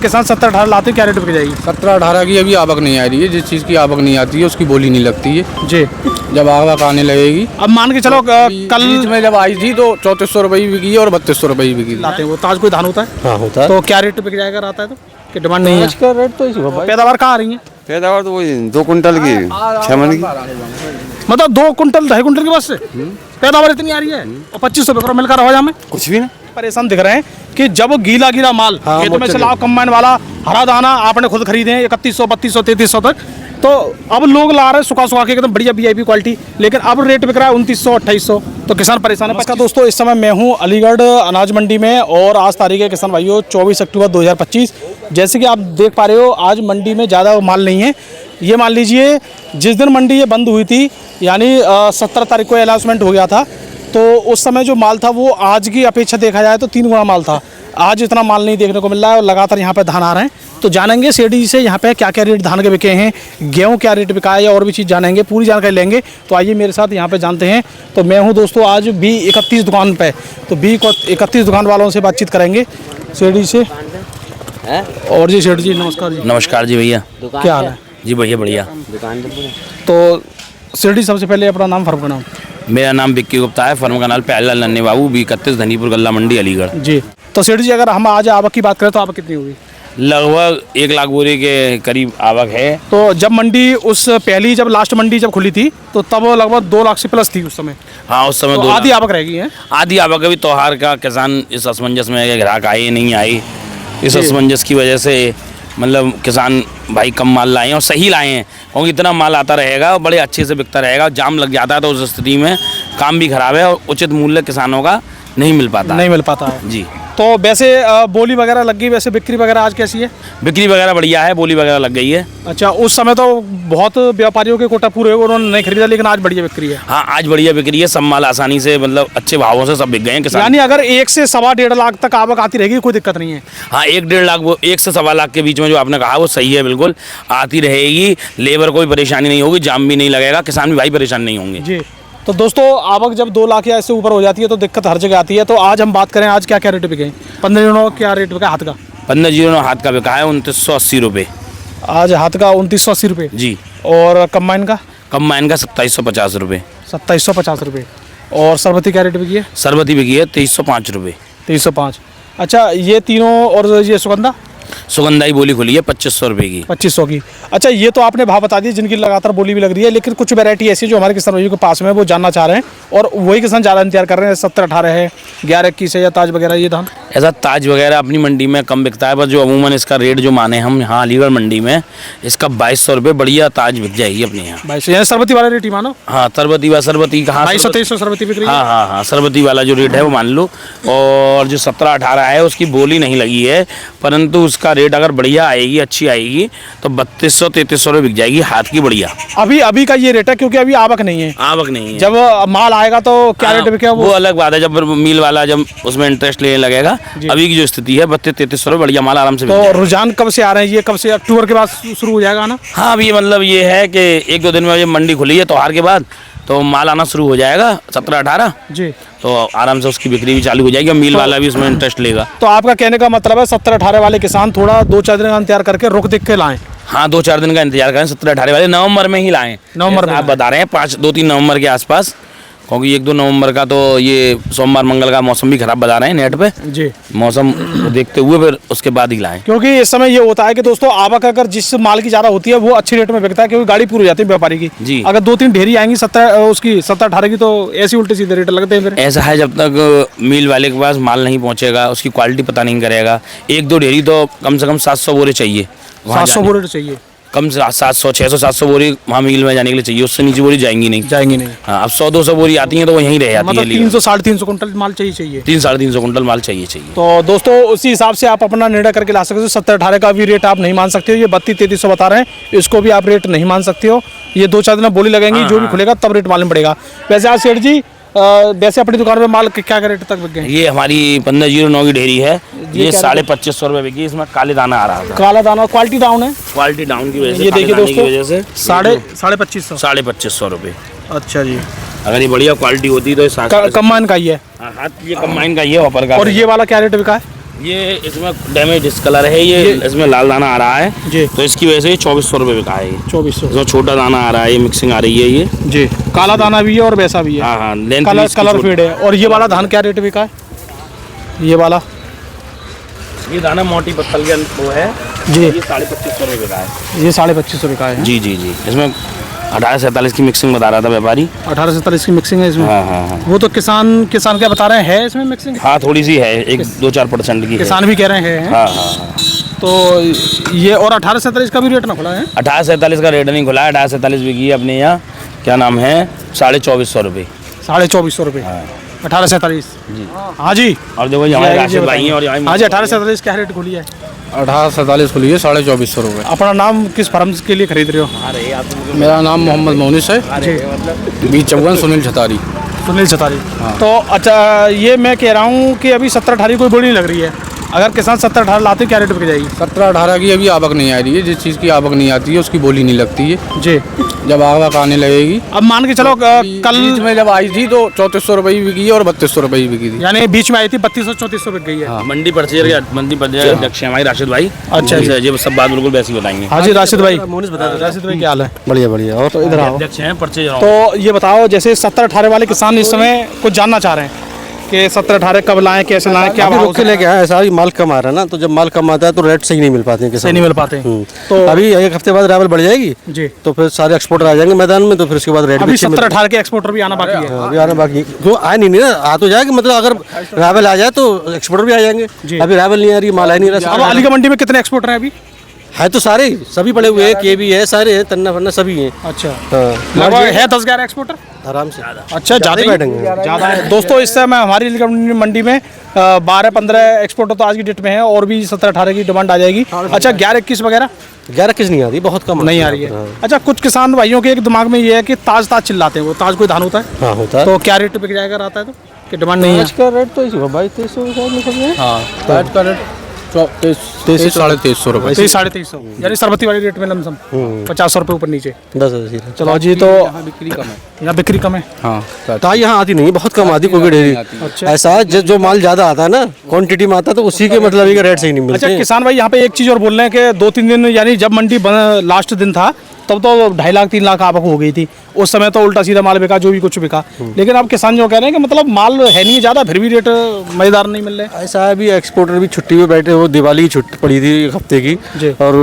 किसान 17-18 लाते क्या रेट बिक जाएगी? 17-18 की अभी आवक नहीं आ रही है। जिस चीज़ की आवक नहीं आती है उसकी बोली नहीं लगती है जी। जब आवक आने लगेगी। अब मान के चलो कल बीच में जब आई थी तो 3400 रुपये बिकी है और 3200 रुपये बिकी थी। लाते हैं वो ताज कोई धान होता है। हाँ होता है। तो क्या रेट बिक जाएगा आता है तो कि डिमांड नहीं है? आज का रेट तो इसी होगा। पैदावार कहाँ आ रही है? पैदावार तो वही 2 कुंटल की 6 मन की। मतलब 2 कुंटल 2.5 कुंटल के बस से पैदावार इतनी आ रही है और 2500 रुपये मिलकर हो जाए कुछ भी ना परेशान दिख रहे हैं कि जब गीला गीला माल खेत में से लाओ कंबाइन वाला हरा दाना आपने खुद खरीदे 3100 3200 3300 तक, तो अब लोग ला रहे हैं सुखा के एकदम बढ़िया वीआईपी क्वालिटी, लेकिन अब रेट बिक रहा है 2900 2800, तो किसान परेशान है। नमस्कार दोस्तों, इस समय मैं हूं अलीगढ़ अनाज मंडी में और आज तारीख है किसान भाइयों 24 अक्टूबर 2025। जैसे कि आप देख पा रहे हो आज मंडी में ज़्यादा माल नहीं है। ये मान लीजिए जिस दिन मंडी ये बंद हुई थी यानी 17 तारीख को अनाउंसमेंट हो गया था, तो उस समय जो माल था वो आज की अपेक्षा देखा जाए तो 3 गुना माल था। आज इतना माल नहीं देखने को मिल रहा है और लगातार यहाँ पे धान आ रहे हैं। तो जानेंगे सेठी से यहाँ पे क्या क्या रेट धान के बिके हैं, गेहूँ क्या रेट बिका है और भी चीज़ जानेंगे, पूरी जानकारी लेंगे। तो आइए मेरे साथ यहाँ पे जानते हैं। तो मैं हूँ दोस्तों आज भी 31 दुकान पे, तो भी 31 दुकान वालों से बातचीत करेंगे सेठी से। और जी सेठ जी नमस्कार जी। नमस्कार जी भैया, क्या हाल है जी? भैया बढ़िया। तो सेठी सबसे पहले अपना नाम फर्म का नाम। मेरा नाम विक्की गुप्ता है, फर्म का नाम प्यारेलाल नन्हे बाबू, B31 धनीपुर गल्ला मंडी अलीगढ़ जी। तो सेठ जी अगर हम आज आवक की बात करें तो आवक कितनी होगी? लगभग 1 लाख बोरे के करीब आवक है। तो जब मंडी उस पहली जब लास्ट मंडी जब खुली थी तो तब लगभग 2 लाख से प्लस थी उस समय। हाँ उस समय तो 2 आधी आवक रहेगी है। आधी आवक। अभी त्योहार का किसान इस असमंजस में है कि ग्राहक आए नहीं आए, इस असमंजस की वजह से मतलब किसान भाई कम माल लाए हैं और सही लाए हैं, क्योंकि इतना माल आता रहेगा और बड़े अच्छे से बिकता रहेगा। जाम लग जाता है तो उस स्थिति में काम भी खराब है और उचित मूल्य किसानों का नहीं मिल पाता है जी। तो वैसे बोली वगैरह लग गई, वैसे बिक्री वगैरह आज कैसी है? बिक्री वगैरह बढ़िया है, बोली वगैरह लग गई है। अच्छा, उस समय तो बहुत व्यापारियों के कोटा पूरे हुए, उन्होंने नहीं खरीदा, लेकिन आज बढ़िया बिक्री है। हाँ आज बढ़िया बिक्री है, सब माल आसानी से मतलब अच्छे भावों से सब बिक गए हैं किसान। यानी अगर 1 से 1.25 लाख तक आवक आती रहेगी कोई दिक्कत नहीं है। हाँ 1-1.5 लाख, वो 1 से 1.25 लाख के बीच में जो आपने कहा वो सही है, बिल्कुल आती रहेगी। लेबर कोई परेशानी नहीं होगी, जाम भी नहीं लगेगा, किसान भी भाई परेशान नहीं होंगे जी। तो दोस्तों आवक जब 2 लाख या इससे ऊपर हो जाती है तो दिक्कत हर जगह आती है। तो आज हम बात करें आज क्या क्या रेट बिके? 15 दिनों क्या रेट बिका हाथ का? 15 जीरो हाथ का बिका है 2980 रुपये आज हाथ का 2980 रुपये जी। और कंबाइन का? कंबाइन का 2750 रुपये। 2750 रुपये। और सरबती क्या रेट बिकी है? सरबती बिकी है 2305 रुपये। 2305। अच्छा, ये तीनों और ये सुगंधा? सुगंधाई बोली खुली है 2500 रुपये की। 2500 की। अच्छा, ये तो आपने भाव बता दिए जिनकी लगातार बोली भी लग रही है, लेकिन कुछ वैरायटी ऐसी जो हमारे किसान भाइयों के पास में वो जानना चाह रहे हैं और वही किसान ज़्यादा इंतजार कर रहे हैं। 17-18 है, 11-21 है या ताज वगैरह ये धान? ऐसा ताज वगैरह अपनी मंडी में कम बिकता है, बस जो अमूमन इसका रेट जो माने हम यहाँ अलीगढ़ मंडी में इसका 2200 रुपये बढ़िया ताज बिक जाएगी अपने यहाँ। 2200 सरबती वाला रेट ही मानो। हाँ सरबती कहाँ 2200-2300 सरबती बिक रही है। हाँ सरबती वाला जो रेट है वो मान लो। और जो 17-18 है उसकी बोली नहीं लगी है, परंतु उसका रेट अगर बढ़िया आएगी अच्छी आएगी तो 3200-3300 रुपये बिक जाएगी हाथ की बढ़िया। अभी का ये रेट है क्योंकि अभी आवक नहीं है। आवक नहीं है, जब माल आएगा तो क्या रेट बिकेगा वो अलग बात है, जब मिल वाला जब उसमें इंटरेस्ट लेने लगेगा। अभी की जो स्थिति है 3200-3300 रुपये बढ़िया माल आराम से। तो रुझान कब से आ रहे हैं? ये कब से? अक्टूबर के बाद शुरू हो जाएगा ना? हाँ अभी मतलब ये है कि 1-2 दिन में जब मंडी खुली है त्योहार के बाद तो माल आना शुरू हो जाएगा 17-18 जी। तो आराम से उसकी बिक्री भी चालू हो जाएगी और मिल वाला भी उसमें इंटरेस्ट लेगा। तो आपका कहने का मतलब है 17-18 वाले किसान थोड़ा 2-4 दिन का इंतजार करके रुक देख के लाएं। हाँ 2-4 दिन का इंतजार करें, 17-18 वाले नवंबर में ही लाएं। नवंबर में आप बता रहे हैं 2-3 नवंबर के आसपास, क्योंकि 1-2 नवंबर का तो ये सोमवार मंगल का मौसम भी खराब बता रहे हैं नेट पे जी। मौसम देखते हुए फिर उसके बाद ही लाएं, क्योंकि इस समय ये होता है कि दोस्तों आवक अगर जिस माल की ज़्यादा होती है वो अच्छे रेट में बिकता है, क्योंकि गाड़ी पूरी हो जाती है व्यापारी की जी। अगर 2-3 ढेरी आएंगी 17-18 की तो ऐसे उल्टे सीधे रेट लगते हैं। फिर ऐसा है जब तक मिल वाले के पास माल नहीं पहुँचेगा उसकी क्वालिटी पता नहीं करेगा। 1-2 ढेरी तो कम से कम 700 बोरे चाहिए, 700 बोरे चाहिए, कम से 700-600-700 बोरी वहाँ मिल में जाने के लिए चाहिए, उससे नीचे बोरी जाएंगी नहीं। हाँ अब 100-200 बोरी आती हैं तो वो यहीं रह जाती है। 300-350 कुंटल माल चाहिए 300-350 कुंटल माल चाहिए। तो दोस्तों उसी हिसाब से आप अपना निर्णय करके ला सकते हो। 17-18 का भी रेट आप नहीं मान सकते हो, ये 3200-3300 बता रहे हैं, इसको भी आप रेट नहीं मान सकते हो। ये 2-4 दिन बोली लगेंगी, जो भी खुलेगा तब रेट मालूम पड़ेगा। वैसे आज सेठ जी वैसे अपनी दुकान में माल क्या रेट तक बिक गए? ये हमारी 1509 की ढेरी है, ये 2550 रुपये बिकी। इसमें काले दाना आ रहा था। काला दाना क्वालिटी डाउन है, क्वालिटी डाउन की वजह से, ये देखिए दोस्तों 2550 रुपये। अच्छा जी, अगर ये बढ़िया क्वालिटी होती तो कम्बाइन का ही है। हाथ ये कम्बाइन का ही है ऑफर का। और ये वाला क्या रेट बिका है? ये इसमें डैमेज डिस्कलर है, ये इसमें लाल दाना आ रहा है जी। तो इसकी वजह से 2400 रुपये बिका है। 2400 इसमें छोटा दाना आ रहा है, ये मिक्सिंग आ रही है ये जी। काला दाना भी है और वैसा भी है। हाँ हाँ, लेंथ कलर इसकी कलर छोटी- फेड है। और ये वाला धान क्या रेट बिका है? ये वाला ये दाना मोटी पत्तल के वो है जी। ये 2550 रुपये बिका है। ये 2550 बिका है। जी जी जी। इसमें 1847 की मिक्सिंग बता रहा था व्यापारी। 1847 की मिक्सिंग है इसमें। हाँ हाँ हाँ वो तो किसान क्या बता रहे हैं, है इसमें मिक्सिंग? हाँ, थोड़ी सी है, 1-2-4% की है। किसान भी कह रहे हैं। हाँ हाँ हाँ। तो ये और 1847 का भी रेट ना खुला है? 1847 का रेट नहीं खुला है, 1847 बिकी है अपने यहाँ, क्या नाम है, 2450 रुपये। 2450 रुपये 1847 जी। हाँ जी। और देखो ये हमारे राशिद भाई हैं और यहाँ हाँ जी। 1847 क्या रेट खुली है? 1847 खुली है 2450 रुपये। अपना नाम किस फर्म के लिए खरीद रहे हो? मेरा नाम मोहम्मद मोनिस है, बीच चौगन सुनील छतारी। सुनील छतारी। तो अच्छा, ये मैं कह रहा हूँ कि अभी 17-18 कोई बोली नहीं लग रही है। अगर किसान 17-18 लाते क्या रेट बिक जाएगी? 17-18 की अभी आवक नहीं आ रही है। जिस चीज़ की आवक नहीं आती है उसकी बोली नहीं लगती है। जी। जब आवक आने लगेगी, अब मान के चलो बीच कल में जब आई थी तो 3400 रुपये ही बिकी है और 3200 रुपये ही बिकी थी। यानी बीच में आई थी 3200-3400 बिक गई है। मंडी परचेजर के अध्यक्ष हैं हमारे राशिद भाई। अच्छा जी। ये सब बात बिल्कुल वैसी बताएंगे। हाँ जी राशिद भाई। राशिद भाई क्या हाल है? बढ़िया बढ़िया। और तो इधर आओ। अध्यक्ष हैं परचेजर। तो ये बताओ, जैसे 17-18 वाले किसान इस समय कुछ जानना चाह रहे हैं कि 17-18 कब लाएं, कैसे लाएं, क्या अभी भाव रुक के लेके आया, ऐसा ही माल कम आ रहा है ना, तो जब माल कम आता है तो रेट सही नहीं मिल पाते हैं से किसान। नहीं मिल पाते? तो अभी एक हफ्ते बाद रावल बढ़ जाएगी जी। तो फिर सारे एक्सपोर्टर आ जाएंगे मैदान में, तो फिर उसके बाद रेट अभी भी अच्छे मिल- 17-18 के एक्सपोर्टर भी आना बाकी है। अभी आना बाकी क्यों आ नहीं ना, आ तो जाएगा, मतलब अगर रावल आ जाए तो एक्सपोर्टर भी आ जाएंगे। जी। अभी रावल नहीं आ रही, माल आ नहीं रहा। अब अलीगढ़ मंडी में कितने एक्सपोर्टर हैं अभी? है तो सारे ही, सभी पड़े हुए हैं, के भी है, सारे हैं, तन्ना फन्ना सभी हैं। अच्छा। हाँ, लगभग है 10-11 एक्सपोर्टर? आराम से। अच्छा, ज़्यादा ही बैठेंगे। ज़्यादा है। दोस्तों इस समय हमारी अलीगढ़ मंडी में 12-15 एक्सपोर्टर तो आज की डेट में है, और भी 17-18 की डिमांड आ जाएगी। अच्छा, 11-21 वगैरह 11 किस नहीं आ रही, बहुत कम नहीं आ रही है। हाँ। अच्छा, कुछ किसान भाइयों के एक दिमाग में ये है कि ताज चिल्लाते हैं, वो ताज कोई धान होता है हाँ होता है। तो क्या रेट बिक जाएगा, आता है तो कि डिमांड नहीं है? आज का रेट तो इसी 2200 हाँ, पैट का रेट 2300-2350 रुपये। 2300-2350 यानी सरबती वाली रेट में लमसम 50 रुपये ऊपर नीचे। 10,000। चलो जी। तो यहाँ बिक्री कम है। यहाँ बिक्री कम है। हाँ, तो यहाँ आती नहीं है, बहुत कम आती कोई डेयरी। अच्छा। ऐसा है जो माल ज्यादा आता है ना, क्वांटिटी में आता है, तो उसी के मतलब ये रेट सही नहीं अच्छा, मिलते। किसान भाई यहाँ पे एक चीज़ और बोल रहे हैं कि 2-3 दिन, यानी जब मंडी लास्ट दिन था तब तो 2.5 लाख 3 लाख आवक हो गई थी। उस समय तो उल्टा सीधा माल बिका, जो भी कुछ बिका। लेकिन अब किसान जो कह रहे हैं कि मतलब माल है नहीं ज़्यादा, फिर भी रेट मज़ेदार नहीं मिल रहे। ऐसा है, अभी एक्सपोर्टर भी छुट्टी पे बैठे, वो दिवाली की छुट्टी पड़ी थी एक हफ्ते की, जी। और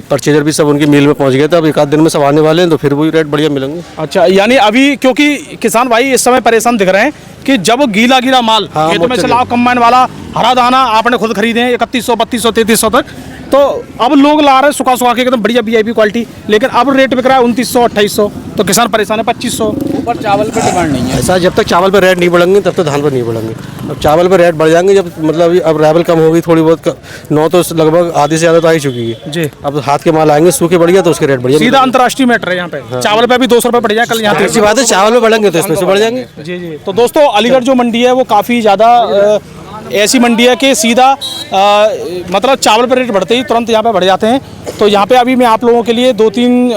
परचेजर भी सब उनकी मिल में पहुंच गए थे। अब एक आध दिन में सब आने वाले हैं, तो फिर वही रेट बढ़िया मिलेंगे। अच्छा, यानी अभी क्योंकि किसान भाई इस समय परेशान दिख रहे हैं कि जब गीला माल हाँ, खेतों में से लाओ, कंबाइन वाला हरा दाना आपने खुद खरीदे हैं 3100, 3200, 3300 तक, तो अब लोग ला रहे हैं सुखा के एकदम बढ़िया VIP क्वालिटी, लेकिन अब रेट बिक रहा है 2900, 2800, तो किसान परेशान है 2500। ऊपर चावल पे डिमांड नहीं है। ऐसा जब तक चावल पर रेट नहीं बढ़ेंगे तब तक धान पर नहीं बढ़ेंगे। अब चावल पर रेट बढ़ जाएंगे जब, मतलब अब रावल कम होगी थोड़ी बहुत, 9 तो लगभग आधी से ज़्यादा तो आ ही चुकी है जी। अब हाथ के माल आएंगे सूखे बढ़िया, तो उसके रेट बढ़िया सीधा अंतर्राष्ट्रीय मैटर है यहाँ पे। चावल पे भी 200 रुपये बढ़ जाए कल यहाँ ऐसी बात है, चावल में बढ़ेंगे तो इसमें से बढ़ जाएंगे। जी जी। तो दोस्तों अलीगढ़ जो मंडी है वो काफ़ी ज़्यादा ऐसी मंडी है कि सीधा मतलब चावल पर रेट बढ़ते ही तुरंत यहाँ पे बढ़ जाते हैं। तो यहाँ पे अभी मैं आप लोगों के लिए 2-3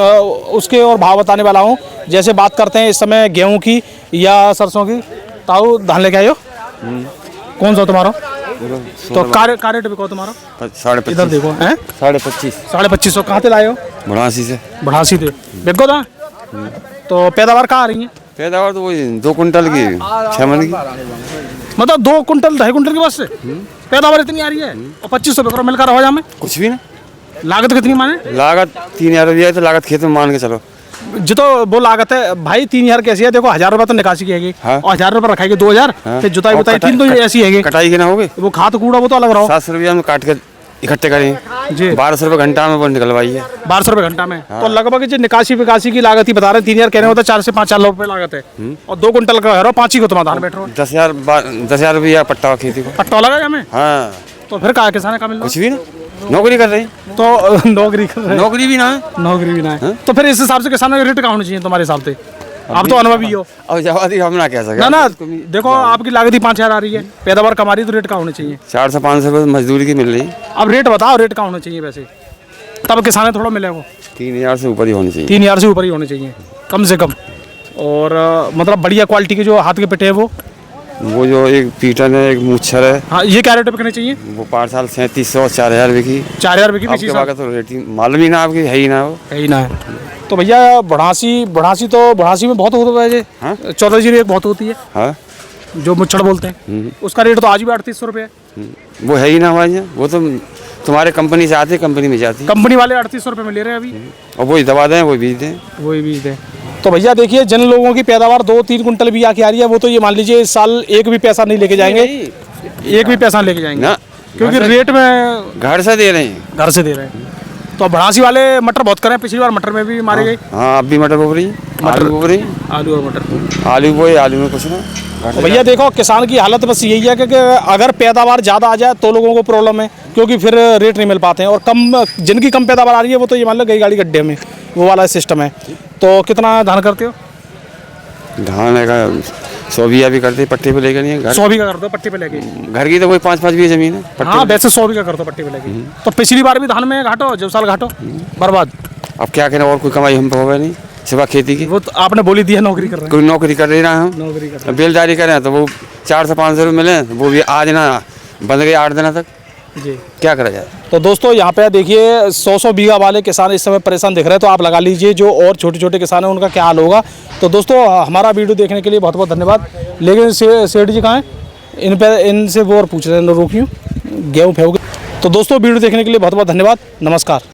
उसके और भाव बताने वाला हूँ। जैसे बात करते हैं इस समय गेहूँ की या सरसों की। ताऊ धान लेके आए हो? कौन सा तुम्हारा? तो का रेट बिको तुम्हारा? 25,500। इधर देखो हैं 25,500। 2550। कहाँ से लाए हो? बढ़ासी से। बढ़ासी थे बिको था। तो पैदावार कहाँ आ रही है? पैदावार तो वही 2 कुंटल की 6 मन की। मतलब 2 कुंटल 2.5 कुंटल के बस से पैदावार इतनी आ रही है, और 2500 रुपये मिलकर हो जाए। कुछ भी ना, लागत कितनी माने? लागत 3,000 रुपया है, तो लागत खेत में मान के चलो। जो तो वो लागत है भाई 3,000 कैसी है? देखो 1,000 रुपये तो निकासी की है, हाँ। और 1,000 रुपये रखाएगी 2,000, फिर जुताई और बुताई 3 तो ऐसी है। कटाई के ना हो गए, वो खाद कूड़ा वो तो अलग रहो 700 रुपया में काट के इकट्ठे करें जी। 1200 रुपये घंटा में वो निकलवाई है। 1200 रुपये घंटा में। तो लगभग जो निकासी विकासी की लागत ही बता रहे हैं 3,000 कहने होता है, 4 से 5 लाख रुपये लागत है, और 2 कुंटल का है 5 ही को तुम्हारा धान बैठ रहा 10,000 रुपया पट्टा खेती को। पट्टा लगा हमें। हाँ, तो फिर कहा किसान का मिल कुछ भी ना, नौकरी कर रही, तो नौकरी कर रहे हैं। नौकरी भी ना है। नौकरी भी ना है, तो फिर इस हिसाब से किसानों के रेट का होना चाहिए तुम्हारे हिसाब से? आप तो अनुभवी हो। अब जवाब हम ना कह सकते। ना देखो आपकी लागत ही 5,000 आ रही है, पैदावार कमा रही है, तो रेट का होना चाहिए। 400 से 500 रुपये मजदूरी की मिल रही। अब रेट बताओ, रेट का होना चाहिए वैसे, तब किसान थोड़ा मिलेगा। 3,000 से ऊपर ही होनी चाहिए। 3,000 से ऊपर ही होने चाहिए कम से कम। और मतलब बढ़िया क्वालिटी के जो हाथ के पिटे हैं वो वो जो एक पीटन है, एक मुच्छर है, हाँ, ये क्या रेट बिकने चाहिए? वो 5 साल 3700 4000 बिकी। 4000 बिकी आपके पीछे पास तो रेट ही मालूम ही ना, आपकी है ही ना वो। है ही ना है। तो भैया बढ़ासी में बहुत होता है, हाँ? चौधरी रेट बहुत होती है, हाँ, जो मुच्छड़ बोलते हैं, उसका रेट तो आज भी 3800 रुपये है। वो है ही ना हमारे यहाँ। वो तो तुम्हारे कंपनी से आते, कंपनी में जाती, कंपनी वाले 3800 रुपये में ले रहे हैं अभी, और वही दवा दें, वही बीज दें। वही बीज दें। तो भैया देखिए, जिन लोगों की पैदावार 2-3 कुंटल भी आके आ रही है, वो तो ये मान लीजिए इस साल एक भी पैसा नहीं लेके जाएंगे, एक भी पैसा नहीं लेके जाएंगे ना, क्योंकि रेट में घर से दे रहे हैं। घर से दे रहे हैं। तो बढ़ासी वाले मटर बहुत करें, पिछली बार मटर में भी मारे गए। हाँ, अब भी मटर बो रही, आलू बो रही, आलू और मटर, आलू बोए, आलू में कुछ ना। तो भैया देखो, किसान की हालत बस यही है कि अगर पैदावार ज़्यादा आ जाए तो लोगों को प्रॉब्लम है, क्योंकि फिर रेट नहीं मिल पाते हैं, और कम जिनकी कम पैदावार आ रही है वो तो ये मान लो गई गाड़ी गड्ढे में, वो वाला सिस्टम है। तो कितना धान करते हो? धान है का 100 बीघा भी करते, पट्टे पे लेकर नहीं है। 100 बीघा कर दो पट्टी पे लेके। घर की तो कोई 5-5 बीघा जमीन है पट्टे हाँ, पे। वैसे 100 बीघा कर दो पट्टी पे लेके। तो पिछली बार भी धान में घाटो, जब साल घाटो, बर्बाद। अब क्या करें, और कोई कमाई हम पे होगा नहीं सिवा खेती की। वो तो आपने बोली दी है, नौकरी कर रहे हैं, कोई नौकरी कर रही ना, हम नौकरी कर रहे बेलदारी करें तो वो 400-500 रुपये मिले, वो भी आज ना बंद गए 8 दिन तक। हैं जी। क्या करा जाए। तो दोस्तों यहाँ पे देखिए 100 बीघा वाले किसान इस समय परेशान दिख रहे हैं, तो आप लगा लीजिए जो और छोटे छोटे किसान हैं उनका क्या हाल होगा। तो दोस्तों हमारा वीडियो देखने के लिए बहुत बहुत धन्यवाद। लेकिन सेठ जी कहाँ हैं? इनसे वो और पूछ रहे हैं, रोकियो गेहूँ फेंक। तो दोस्तों वीडियो देखने के लिए बहुत बहुत धन्यवाद, नमस्कार।